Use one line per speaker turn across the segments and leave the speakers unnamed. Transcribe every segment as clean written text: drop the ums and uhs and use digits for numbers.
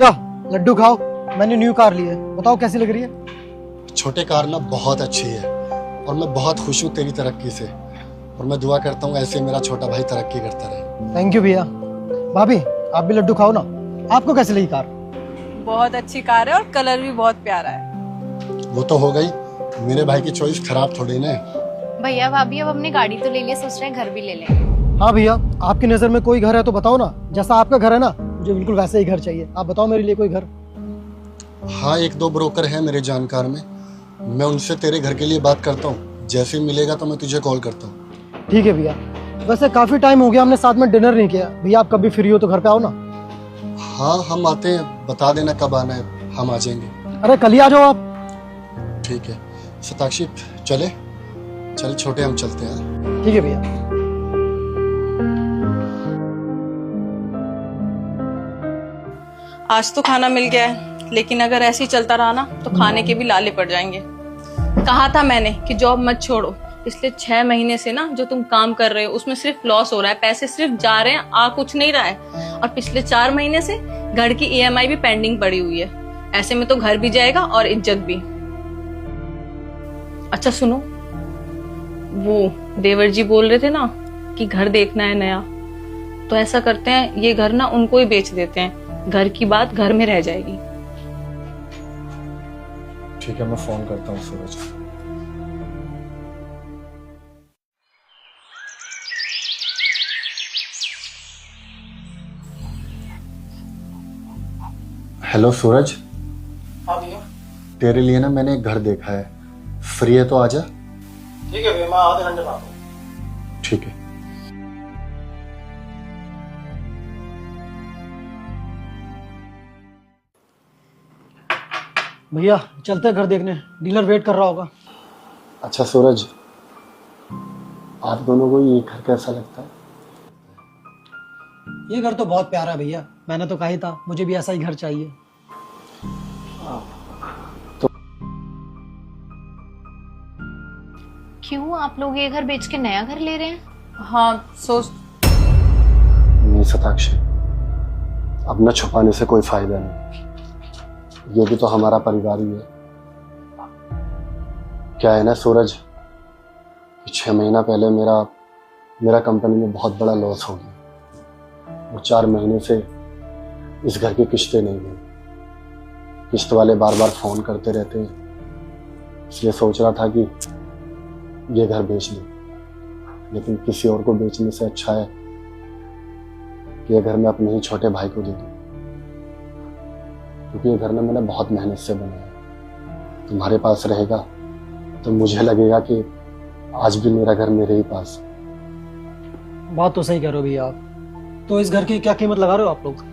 या लड्डू खाओ। मैंने न्यू कार ली है, बताओ कैसी लग रही है?
छोटे कार ना बहुत अच्छी है और मैं बहुत खुश हूँ तेरी तरक्की से। और मैं दुआ करता हूँ ऐसे मेरा छोटा भाई तरक्की करता रहे।
थैंक यू भैया। भाभी आप भी लड्डू खाओ ना। आपको कैसी लगी कार?
बहुत अच्छी कार है और कलर भी बहुत प्यारा है।
वो तो हो गई, मेरे भाई की चॉइस खराब थोड़ी ना।
भैया भाभी अब अपनी गाड़ी तो ले लिए, सोच रहे हैं घर भी ले लें।
हाँ भैया, आपकी नजर में कोई घर है तो बताओ ना। जैसा आपका घर है ना, मुझे बिल्कुल वैसे ही घर चाहिए। आप बताओ मेरे लिए कोई घर।
हाँ, एक दो ब्रोकर हैं मेरे जानकार में, मैं उनसे तेरे घर के लिए बात करता हूँ। जैसे ही मिलेगा तो मैं तुझे कॉल करता हूँ।
ठीक है भैया। वैसे काफी टाइम हो गया हमने साथ में डिनर नहीं किया। भैया आप कभी फ्री हो तो घर पे आओ ना।
हाँ हम आते हैं, बता देना कब आना है, हम आ जाएंगे।
अरे कल ही आ जाओ आप।
ठीक है शताक्षी, चले चल छोटे, हम चलते हैं।
ठीक है भैया।
आज तो खाना मिल गया है, लेकिन अगर ऐसे ही चलता रहा ना तो खाने के भी लाले पड़ जाएंगे। कहा था मैंने कि जॉब मत छोड़ो। पिछले 6 महीने से ना जो तुम काम कर रहे हो उसमें सिर्फ लॉस हो रहा है, पैसे सिर्फ जा रहे हैं, आ कुछ नहीं रहा है। और पिछले 4 महीने से घर की EMI भी पेंडिंग पड़ी हुई है। ऐसे में तो घर भी जाएगा और इज्जत भी। अच्छा सुनो, वो देवर जी बोल रहे थे ना कि घर देखना है नया, तो ऐसा करते हैं ये घर ना उनको ही बेच देते हैं। घर की बात घर में रह जाएगी।
ठीक है, मैं फोन करता हूँ सूरज। हेलो सूरज।
हाँ भैया।
तेरे लिए ना मैंने एक घर देखा है, फ्री है तो आजा।
ठीक है भैया, मैं आधे घंटे में आता हूँ।
ठीक है।
भैया चलते हैं घर देखने, डीलर वेट कर रहा होगा।
अच्छा सूरज, आप दोनों को ये घर कैसा लगता है?
ये घर तो बहुत प्यारा है भैया। मैंने तो कहा ही था मुझे भी ऐसा ही घर चाहिए।
क्यों आप लोग ये घर बेच के नया घर ले रहे हैं?
हाँ सोच।
नहीं शताक्षी, अब न छुपाने से कोई फायदा नहीं। ये भी तो हमारा परिवार ही है। क्या है ना सूरज, 6 महीना पहले मेरा कंपनी में बहुत बड़ा लॉस हो गया और 4 महीने से इस घर की किस्तें नहीं हुई। किस्त वाले बार बार फोन करते रहते हैं, इसलिए सोच रहा था कि ये घर बेच दूं, लेकिन किसी और को बेचने से अच्छा है कि ये घर मैं अपने ही छोटे भाई को दे दूं, क्योंकि ये घर ना मैंने बहुत मेहनत से बनाया। तुम्हारे पास रहेगा तो मुझे लगेगा कि आज भी मेरा घर मेरे ही पास।
बात तो सही कह रहे हो भैया आप। तो इस घर की क्या कीमत लगा रहे हो आप लोग?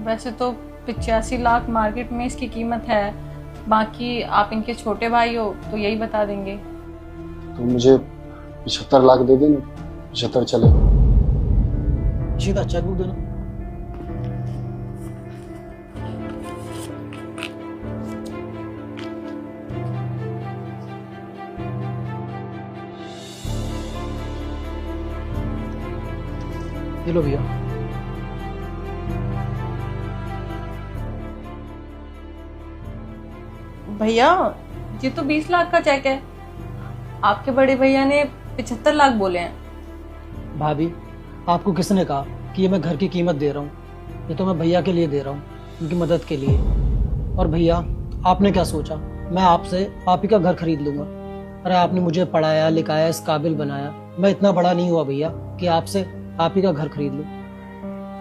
वैसे तो 85 लाख मार्केट में इसकी कीमत है, बाकी आप इनके छोटे भाई हो तो यही बता देंगे।
तो मुझे 75 लाख दे देना। 75 चलेगा।
सीधा चेकबुक देना। ये लो भैया।
भैया ये तो 20 लाख का चेक है। आपके बड़े भैया ने 75 लाख बोले हैं।
भाभी आपको किसने कहा कि ये मैं घर की कीमत दे रहा हूँ? ये तो मैं भैया के लिए दे रहा हूँ, उनकी मदद के लिए। और भैया आपने क्या सोचा मैं आपसे आप ही का घर खरीद लूंगा? अरे आपने मुझे पढ़ाया लिखाया, इस काबिल बनाया। मैं इतना बड़ा नहीं हुआ भैया कि आपसे आप ही का घर खरीद लूं।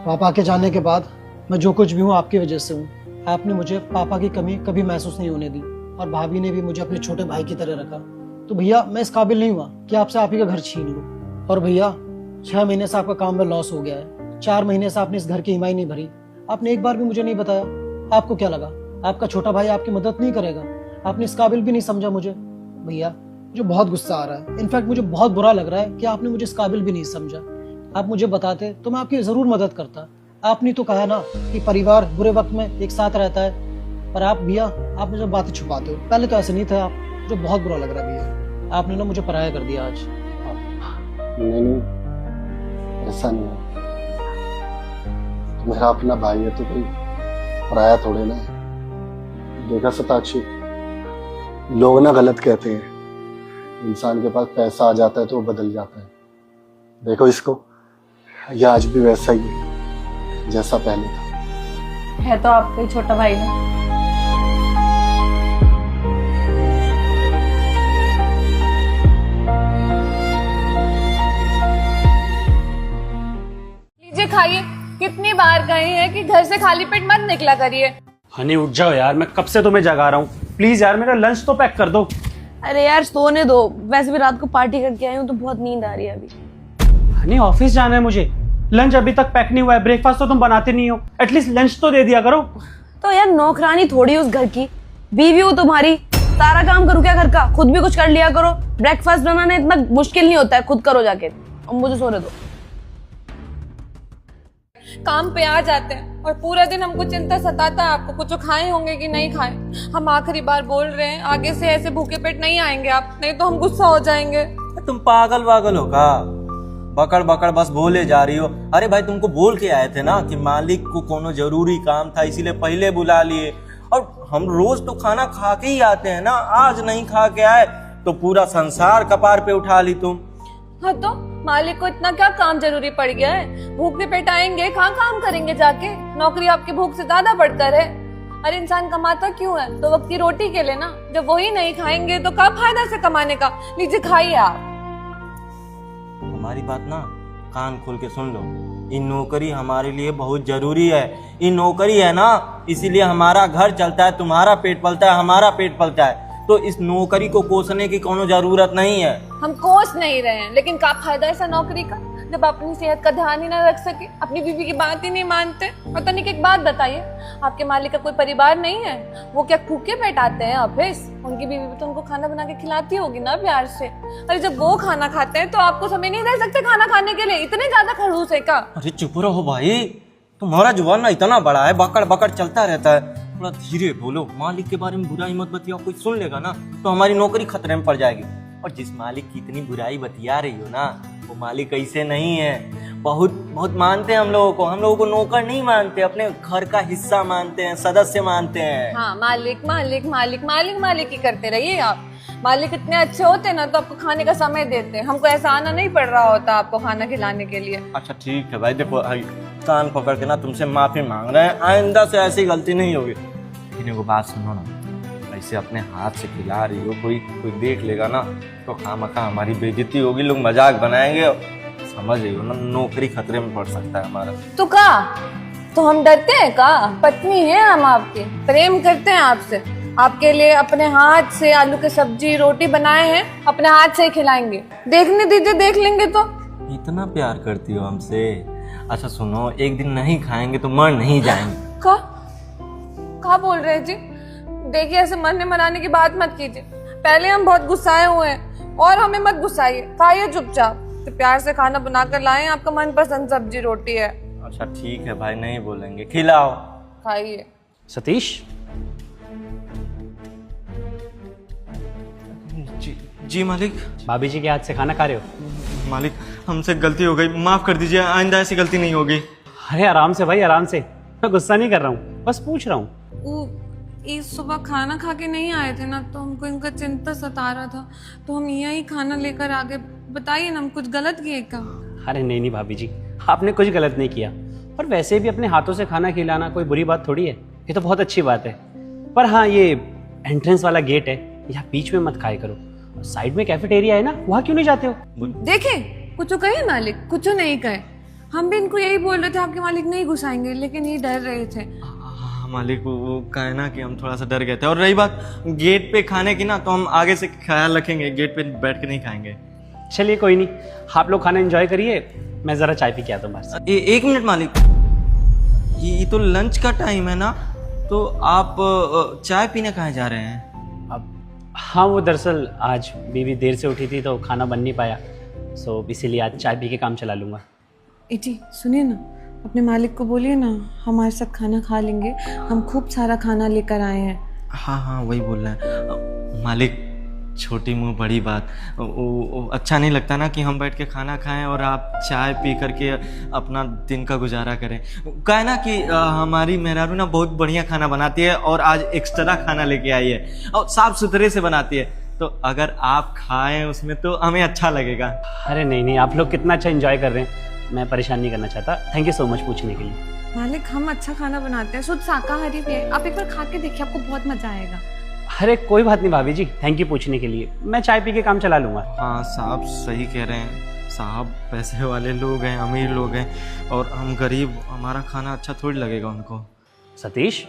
पापा के जाने के बाद मैं जो कुछ भी हूँ आपकी वजह से हूँ। आपने मुझे पापा की कमी कभी महसूस नहीं होने दी और भाभी ने भी मुझे अपने छोटे भाई की तरह रखा। तो भैया मैं इस काबिल नहीं हुआ कि आपसे आप ही का घर छीन लूं। और भैया 6 महीने से आपका काम में लॉस हो गया है। 4 महीने से आपने इस घर की ईएमआई नहीं भरी। आपने एक बार भी मुझे नहीं बताया। आपको क्या लगा आपका छोटा भाई आपकी मदद नहीं करेगा? आपने इस काबिल भी नहीं समझा मुझे। भैया मुझे बहुत गुस्सा आ रहा है। इनफैक्ट मुझे बहुत बुरा लग रहा है कि आपने मुझे इस काबिल भी नहीं समझा। आप मुझे बताते तो मैं आपकी जरूर मदद करता। आपने तो कहा ना कि परिवार बुरे वक्त में एक साथ रहता है, पर आप भैया आप मुझे बातें छुपाते हो। पहले तो ऐसे नहीं थे आप। मुझे बहुत बुरा लग रहा है भैया, आपने ना मुझे पराया कर दिया आज।
नहीं, ऐसा नहीं है। मेरा अपना भाई है तो भाई पराया थोड़े ना है। देखा शताक्षी, लोग ना गलत कहते हैं, इंसान के पास पैसा आ जाता है तो वो बदल जाता है। देखो इसको, ये आज भी वैसा ही है जैसा पहले था।
है तो आपका ही छोटा भाई ना।
लीजिए खाइए। कितनी बार कहे हैं कि घर से खाली पेट मत निकला करिए।
हनी उठ जाओ यार, मैं कब से तुम्हें जगा रहा हूँ। प्लीज यार मेरा लंच तो पैक कर दो।
अरे यार सोने दो, वैसे भी रात को पार्टी करके आई हूँ तो बहुत नींद आ रही है अभी।
हनी ऑफिस जाना है मुझे, लंच अभी तक पैक नहीं हुआ है, ब्रेकफास्ट तो तुम बनाते नहीं हो, एटलीस्ट लंच तो दे दिया करो।
तो यार नौकरानी थोड़ी उस घर की, बीवी हो तुम्हारी, सारा काम करूँ क्या घर का? खुद भी कुछ कर लिया करो। ब्रेकफास्ट बनाना इतना मुश्किल नहीं होता है, खुद करो जाके। अब मुझे सोने दो।
काम पे आ जाते हैं और पूरा दिन हमको चिंता सताता है आपको कुछ खाए होंगे कि नहीं खाए। हम आखिरी बार बोल रहे हैं, आगे से ऐसे भूखे पेट नहीं आएंगे आप, नहीं तो हम गुस्सा हो जाएंगे।
तुम पागल वागल हो का? बकड़ बकड़ बस बोले जा रही हो। अरे भाई तुमको बोल के आए थे ना कि मालिक को कोनो जरूरी काम था इसीलिए पहले बुला लिए, और हम रोज तो खाना खा के ही आते हैं ना। आज नहीं खा के आए तो पूरा संसार कपार पे उठा ली तुम।
हाँ तो मालिक को इतना क्या काम जरूरी पड़ गया है? भूख भी पेट आएंगे, कहाँ काम करेंगे जाके? नौकरी आपकी भूख से ज्यादा बढ़कर है। अरे इंसान कमाता क्यों है? तो वक्त की रोटी के लिए ना। जब वही नहीं खाएंगे तो क्या फायदा से कमाने का? लीजिए खाइए आप।
हमारी बात ना कान खोल के सुन लो। ये नौकरी हमारे लिए बहुत जरूरी है। ये नौकरी है ना, इसीलिए हमारा घर चलता है, तुम्हारा पेट पलता है, हमारा पेट पलता है। तो इस नौकरी को कोसने की कोनो जरूरत नहीं है।
हम कोस नहीं रहे हैं, लेकिन क्या फायदा ऐसा नौकरी का जब अपनी सेहत का ध्यान ही ना रख सके, अपनी बीवी की बात ही नहीं मानते। और तनिक एक बात बताइए, आपके मालिक का कोई परिवार नहीं है? वो क्या भूखे पेट आते हैं ऑफिस? उनकी बीवी भी तो उनको खाना बना के खिलाती होगी ना प्यार से। अरे जब वो खाना खाते हैं तो आपको समय नहीं रह सकते खाना खाने के लिए? इतने ज्यादा खड़ूस है क्या?
अरे चुप रहो भाई, तुम्हारा जुबान ना इतना बड़ा है, बकड़ बकड़ चलता रहता है। थोड़ा धीरे बोलो, मालिक के बारे में बुराई मत बतियाओ, कोई सुन लेगा ना तो हमारी नौकरी खतरे में पड़ जाएगी। और जिस मालिक की इतनी बुराई बतिया रही हो ना, वो मालिक ऐसे नहीं है। बहुत बहुत मानते हैं हम लोगों को नौकर नहीं मानते, अपने घर का हिस्सा मानते हैं, सदस्य मानते हैं।
हाँ, मालिक मालिक मालिक मालिक मालिक ही करते रहिए आप। मालिक इतने अच्छे होते ना तो आपको खाने का समय देते। हमको ऐसा आना नहीं पड़ रहा होता आपको खाना खिलाने के लिए।
अच्छा ठीक है भाई, देखो कान पकड़ के ना तुमसे माफी मांग रहे हैं, आइंदा से ऐसी गलती नहीं होगी। लेकिन एगो बात सुनो ना, ऐसे अपने हाथ से खिला रही हो, कोई देख लेगा ना तो खामखा हमारी बेइज्जती होगी, लोग मजाक बनाएंगे। समझ रही हो ना, नौकरी खतरे में पड़ सकता है हमारा।
तो का तो हम डरते हैं का? पत्नी है हम आपकी, प्रेम करते हैं आपसे। आपके लिए अपने हाथ से आलू की सब्जी रोटी बनाए हैं, अपने हाथ से ही खिलाएंगे। देखने दीजिए, देख लेंगे तो।
इतना प्यार करती हो हमसे? अच्छा सुनो, एक दिन नहीं खाएंगे तो मर नहीं जाएंगे।
का बोल रहे हैं जी? देखिए ऐसे मरने मराने की बात मत कीजिए। पहले हम बहुत गुस्साए हुए हैं और हमें मत गुस्साइए। खाइए चुपचाप, तो प्यार से खाना बनाकर लाए, आपका मनपसंद सब्जी रोटी है।
अच्छा ठीक है भाई, नहीं बोलेंगे, खिलाओ।
खाइए।
सतीश,
जी मालिक।
भाभी जी के हाथ से खाना खा रहे हो?
मालिक हमसे गलती हो गई, माफ कर दीजिए, आइंदा ऐसी गलती नहीं होगी।
अरे आराम से भाई, आराम से, मैं गुस्सा नहीं कर रहा हूँ, बस पूछ रहा हूँ।
इस सुबह खाना खा के नहीं आए थे ना, तो हमको इनका चिंता सता रहा था, तो हम यही खाना लेकर आ गए। बताइए ना, हम कुछ गलत किए क्या?
अरे नहीं नहीं भाभी जी, आपने कुछ गलत नहीं किया। और वैसे भी अपने हाथों से खाना खिलाना कोई बुरी बात थोड़ी है, ये तो बहुत अच्छी बात है। पर हाँ, ये एंट्रेंस वाला गेट है, यहाँ बीच में मत खाया करो। साइड में कैफेटेरिया है ना, वहाँ क्यों नहीं जाते हो?
देखे कुछ कहे मालिक, कुछ नहीं कहे। हम भी इनको यही बोल रहे थे आपके मालिक नहीं घुसाएंगे, लेकिन ये डर रहे थे।
मालिक वो का है ना कि हम थोड़ा सा डर गए थे। और रही बात गेट पे खाने की ना, तो हम आगे से ख्याल रखेंगे, गेट पे बैठ के नहीं खाएंगे।
चलिए कोई नहीं, आप लोग खाना एंजॉय करिए, मैं जरा चाय पी के आता हूँ बस।
एक मिनट मालिक, ये तो लंच का टाइम है ना, तो आप चाय पीने कहाँ जा रहे हैं?
अब हाँ, वो दरअसल आज बीवी देर से उठी थी तो खाना बन नहीं पाया, सो इसीलिए आज चाय पी के काम चला लूँगा।
जी सुनिए ना, अपने मालिक को बोलिए ना हमारे साथ खाना खा लेंगे, हम खूब सारा खाना लेकर आए हैं।
हाँ हाँ वही बोल रहे हैं। मालिक छोटी मुंह बड़ी बात। वो अच्छा नहीं लगता ना कि हम बैठ के खाना खाएं और आप चाय पी करके अपना दिन का गुजारा करें। क्या है ना कि हमारी मेहरारू ना बहुत बढ़िया खाना बनाती है और आज एक्स्ट्रा खाना लेके आई है और साफ सुथरे से बनाती है, तो अगर आप खाएं उसमें तो हमें अच्छा लगेगा।
अरे नहीं नहीं, आप लोग कितना अच्छा एंजॉय कर रहे हैं, मैं परेशान नहीं करना चाहता। थैंक यू सो मच पूछने के लिए।
मालिक हम अच्छा खाना बनाते हैं, शुद्ध शाकाहारी भी है, आप एक बार खा के देखिए, आपको बहुत मजा आएगा।
अरे कोई बात नहीं भाभी जी, थैंक यू पूछने के लिए, मैं चाय पी के काम चला लूंगा।
हाँ साहब सही कह रहे हैं साहब, पैसे वाले लोग हैं, अमीर लोग हैं और हम गरीब, हमारा खाना अच्छा थोड़ी लगेगा उनको।
सतीश,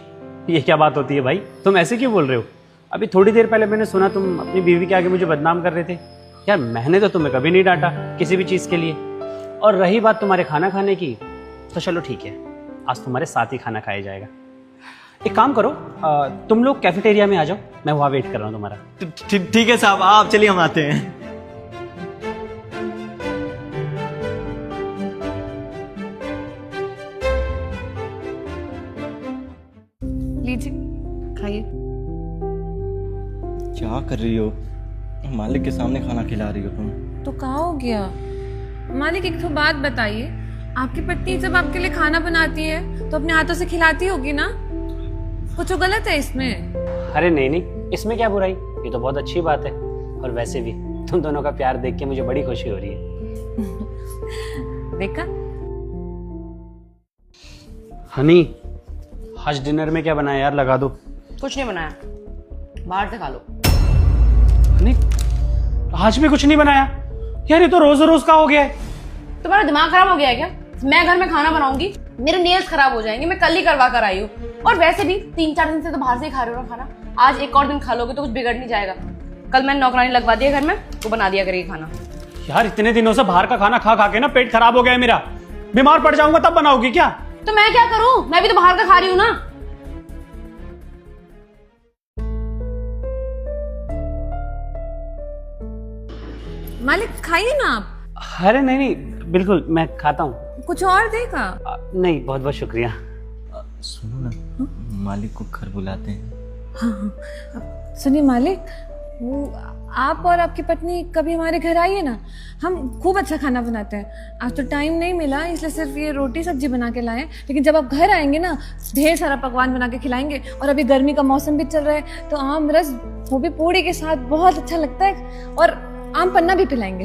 ये क्या बात होती है भाई, तुम ऐसे क्यों बोल रहे हो? अभी थोड़ी देर पहले मैंने सुना तुम अपनी बीवी के आगे मुझे बदनाम कर रहे थे। यार मैंने तो तुम्हें कभी नहीं डांटा किसी भी चीज़ के लिए। और रही बात तुम्हारे खाना खाने की, तो चलो ठीक है, आज तुम्हारे साथ ही खाना खाया जाएगा। एक काम करो, तुम लोग कैफेटेरिया में आ जाओ, मैं वहाँ वेट कर रहा हूँ तुम्हारा।
ठीक है साहब, आप चलिए हम आते हैं।
लीजिए खाइए।
क्या कर रही हो? मालिक के सामने खाना खिला रही हो तुम।
तो कहाँ हो गया? मालिक एक तो बात बताइए, आपकी पत्नी जब आपके लिए खाना बनाती है तो अपने हाथों से खिलाती होगी ना, कुछ तो गलत है इसमें?
अरे नहीं नहीं, इसमें क्या बुराई, ये तो बहुत अच्छी बात है। और वैसे भी तुम दोनों का प्यार देख के मुझे बड़ी खुशी हो रही है।
देखा?
हनी, आज डिनर में क्या बनाया यार, लगा दो।
कुछ नहीं बनाया, बाहर से खा लो।
हनी, आज भी कुछ नहीं बनाया यार, ये तो रोज रोज का हो गया है।
तुम्हारा दिमाग खराब हो गया है क्या? मैं घर में खाना बनाऊंगी, मेरे नेल्स खराब हो जाएंगे, मैं कल ही करवा कर आई हूँ। और वैसे भी 3-4 दिन से तो बाहर से ही खा रहे हो ना खाना, आज एक और दिन खा लोगे तो कुछ बिगड़ नहीं जाएगा। कल मैंने नौकरानी लगवा दिया घर में, वो बना दिया करेगी खाना।
यार इतने दिनों से बाहर का खाना खा खा के ना पेट खराब हो गया है मेरा, बीमार पड़ जाऊंगा तब बनाओगी क्या?
तो मैं क्या करूं, मैं भी तो बाहर का खा रही हूँ ना।
मालिक खाइए ना आप।
अरे नहीं नहीं, बिल्कुल मैं खाता हूँ।
कुछ और देगा?
नहीं, बहुत बहुत शुक्रिया।
सुनो ना, मालिक को घर बुलाते हैं।
हाँ, सुनिए मालिक, वो आप और आपकी पत्नी कभी हमारे घर आइए ना, हम खूब अच्छा खाना बनाते हैं। आज तो टाइम नहीं मिला इसलिए सिर्फ ये रोटी सब्जी बना के लाए, लेकिन जब आप घर आएंगे ना ढेर सारा पकवान बना के खिलाएंगे। और अभी गर्मी का मौसम भी चल रहा है तो आम रस, वो भी पूड़ी के साथ, बहुत अच्छा लगता है। और आम पन्ना भी पिलाएंगे।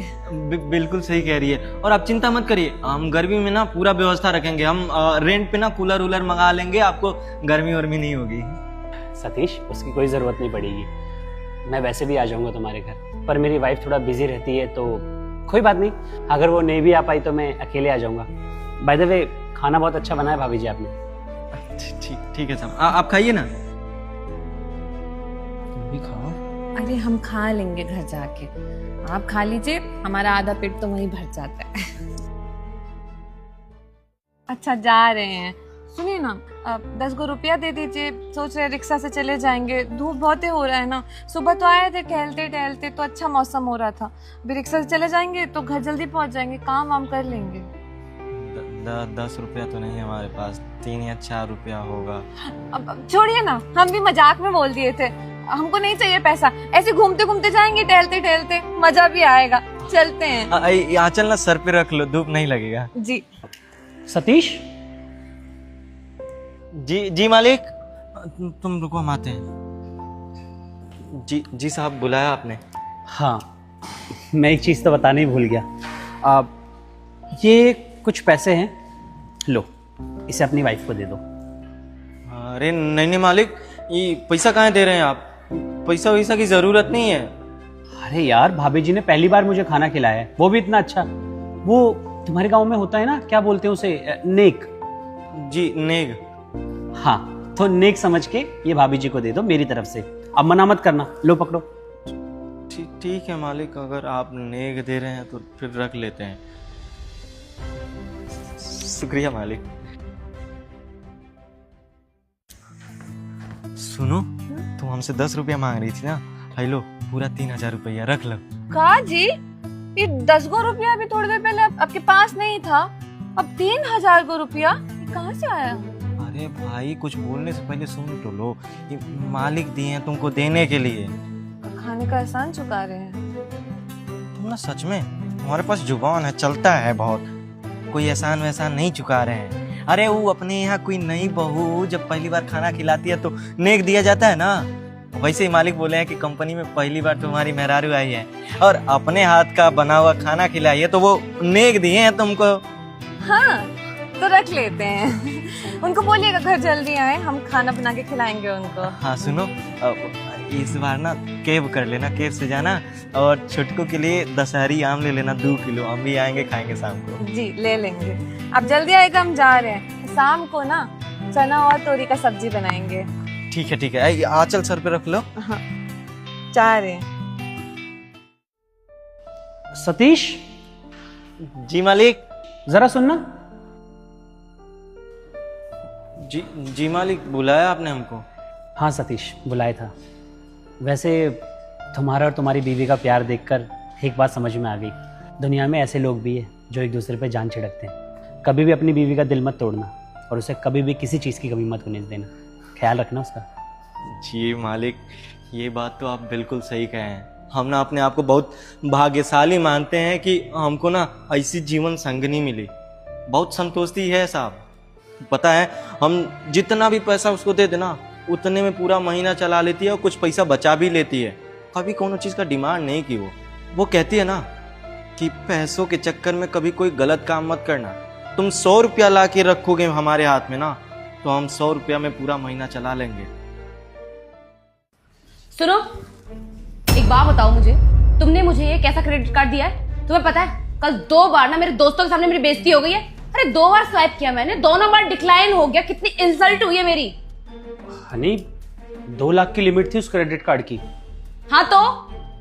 बिल्कुल सही कह रही है, और आप चिंता मत करिए, हम गर्मी में ना पूरा व्यवस्था रखेंगे। हम रेंट पे ना कूलर वूलर मंगा लेंगे, आपको गर्मी वर्मी नहीं होगी।
सतीश, उसकी कोई ज़रूरत नहीं पड़ेगी, मैं वैसे भी आ जाऊंगा तुम्हारे घर, पर मेरी वाइफ थोड़ा बिजी रहती है तो कोई बात नहीं, अगर वो नहीं भी आ पाई तो मैं अकेले आ जाऊंगा। बाय द वे, खाना बहुत अच्छा बनाया भाभी जी आपने।
ठीक है साहब, आप खाइए ना। तुम भी खाओ।
अरे हम खा लेंगे घर जाके, आप खा लीजिए, हमारा आधा पेट तो वहीं भर जाता है। अच्छा जा रहे हैं, सुनिए ना, 10 गो रुपया दे दीजिए, सोच रहे रिक्शा से चले जाएंगे, धूप बहुत ही हो रहा है ना। सुबह तो आए थे टहलते टहलते तो अच्छा मौसम हो रहा था, अभी रिक्शा से चले जाएंगे तो घर जल्दी पहुंच जाएंगे, काम वाम कर लेंगे।
10 रुपया तो नहीं है हमारे पास, 3 या 4 रुपया होगा।
अब छोड़िए ना, हम भी मजाक में बोल दिए थे, हमको नहीं चाहिए पैसा, ऐसे घूमते घूमते जाएंगे टहलते टहलते, मजा भी आएगा, चलते हैं।
यहाँ चलना, सर पे रख लो, धूप नहीं लगेगा।
जी
सतीश,
जी मालिक, तुम रुको, हम आते हैं। जी साहब, बुलाया आपने?
हाँ, मैं एक चीज़ तो बताना ही भूल गया। ये कुछ पैसे हैं, लो इसे अपनी वाइफ को दे दो।
अरे नहीं मालिक, ये पैसा कहाँ दे रहे हैं आप? पैसा वैसा की जरूरत नहीं है।
अरे यार, भाभी जी ने पहली बार मुझे खाना खिलाया है, वो भी इतना अच्छा। वो तुम्हारे गांव में होता है ना, क्या बोलते हैं उसे, नेक?
जी नेक।
हाँ, तो नेक समझ के ये भाभी जी को दे दो मेरी तरफ से, अब मना मत करना। लो पकड़ो।
ठीक है मालिक, अगर आप नेक दे रहे हैं तो फिर रख लेते हैं। शुक्रिया मालिक। सुनो, तुम हमसे 10 रुपया मांग रही थी ना, हेलो पूरा 3000 रुपया रख लो।
कहा जी, ये 10 गो रुपया अभी थोड़ी देर पहले आपके पास नहीं था, अब 3000 गो रुपया कहाँ से आया?
अरे भाई, कुछ बोलने से पहले सुन तो लो, ये मालिक दिए हैं तुमको देने के लिए।
खाने का एहसान चुका रहे हैं।
तुम ना सच में, तुम्हारे पास जुबान है, चलता है बहुत। कोई एहसान वैसान नहीं चुका रहे हैं। अरे वो अपने यहाँ कोई नई बहू जब पहली बार खाना खिलाती है तो नेक दिया जाता है ना, वैसे ही मालिक बोले हैं कि कंपनी में पहली बार तुम्हारी मेहरारू आई है और अपने हाथ का बना हुआ खाना खिलाई है तो वो नेक दिए हैं तुमको।
हाँ तो रख लेते हैं। उनको बोलिएगा घर जल्दी आए, हम खाना बना के खिलाएंगे उनको।
हाँ सुनो, इस बार ना केब कर लेना, केब से जाना और छुटकू के लिए दशहरी आम ले लेना 2 किलो। हम भी आएंगे, खाएंगे शाम को।
जी ले लेंगे। अब जल्दी आएगा, हम जा रहे हैं। शाम को ना चना और तोरी का सब्जी बनाएंगे।
ठीक है ठीक है, आंचल सर पे रख लो।
हाँ जा रहे हैं।
सतीश,
जी मालिक।
जरा सुनना।
जी मालिक, बुलाया आपने हमको?
हाँ सतीश, बुलाया था। वैसे तुम्हारा और तुम्हारी बीवी का प्यार देखकर एक बात समझ में आ गई, दुनिया में ऐसे लोग भी हैं जो एक दूसरे पे जान छिड़कते हैं। कभी भी अपनी बीवी का दिल मत तोड़ना और उसे कभी भी किसी चीज़ की कमी मत होने देना, ख्याल रखना उसका।
जी मालिक, ये बात तो आप बिल्कुल सही कहे हैं। हम ना अपने आप को बहुत भाग्यशाली मानते हैं कि हमको ना ऐसी जीवन संगनी मिली। बहुत संतुष्टि है साहब। पता है, हम जितना भी पैसा उसको दे देना उतने में पूरा महीना चला लेती है और कुछ पैसा बचा भी लेती है। कभी कोनो चीज़ का डिमांड नहीं की। वो कहती है ना कि पैसों के चक्कर में कभी कोई गलत काम मत करना। तुम 100 रुपया ला के रखोगे हमारे हाथ में ना, तो हम 100 रुपया में पूरा महीना चला लेंगे।
सुनो, एक बात बताओ मुझे, तुमने मुझे ये कैसा क्रेडिट कार्ड दिया है? तुम्हें पता है कल 2 बार ना मेरे दोस्तों के सामने मेरी बेइज्जती हो गई है। अरे 2 बार स्वाइप किया मैंने, दोनों बार डिक्लाइन हो गया। कितनी इंसल्ट हुई है मेरी।
हनी, 2 लाख की लिमिट थी उस क्रेडिट कार्ड की।
हाँ तो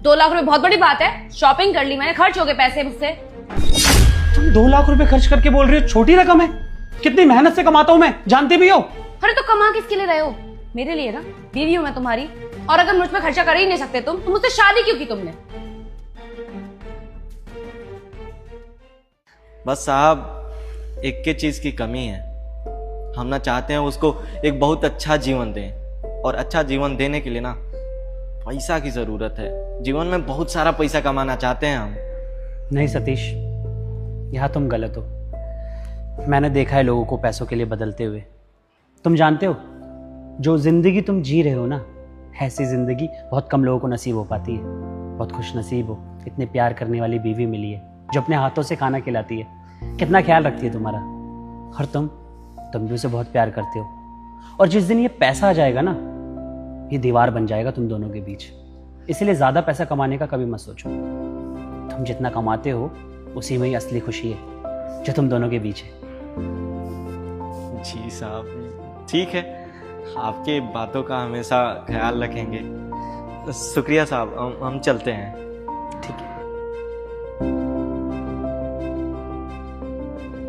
2 लाख रुपए बहुत बड़ी बात है। शॉपिंग कर ली मैंने, खर्च हो गए पैसे मुझसे।
तुम 2 लाख रुपए खर्च करके बोल रही हो छोटी रकम है? कितनी मेहनत से कमाता हूं मैं, जानती भी हो।
अरे तो कमा किसके लिए रहे हो? मेरे लिए ना, बीवी हूं मैं तुम्हारी। और अगर मुझ पर खर्चा कर ही नहीं सकते तुम, तो मुझसे शादी क्यों की तुमने?
बस साहब, एक के चीज की कमी है। हम ना चाहते हैं उसको एक बहुत अच्छा जीवन दें, और अच्छा जीवन देने के लिए ना पैसा की जरूरत है। जीवन में बहुत सारा पैसा कमाना चाहते हैं हम।
नहीं सतीश, यहाँ तुम गलत हो। मैंने देखा है लोगों को पैसों के लिए बदलते हुए। तुम जानते हो, जो जिंदगी तुम जी रहे हो ना, ऐसी जिंदगी बहुत कम लोगों को नसीब हो पाती है। बहुत खुश नसीब हो, इतने प्यार करने वाली बीवी मिली है जो अपने हाथों से खाना खिलाती है, कितना ख्याल रखती है तुम्हारा। और तुम भी उसे बहुत प्यार करते हो। और जिस दिन ये पैसा आ जाएगा ना, ये दीवार बन जाएगा तुम दोनों के बीच। इसलिए ज्यादा पैसा कमाने का कभी मत सोचो। तुम जितना कमाते हो उसी में ही असली खुशी है जो तुम दोनों के बीच है।
जी साहब, ठीक है, आपके बातों का हमेशा ख्याल रखेंगे। शुक्रिया साहब, हम चलते हैं।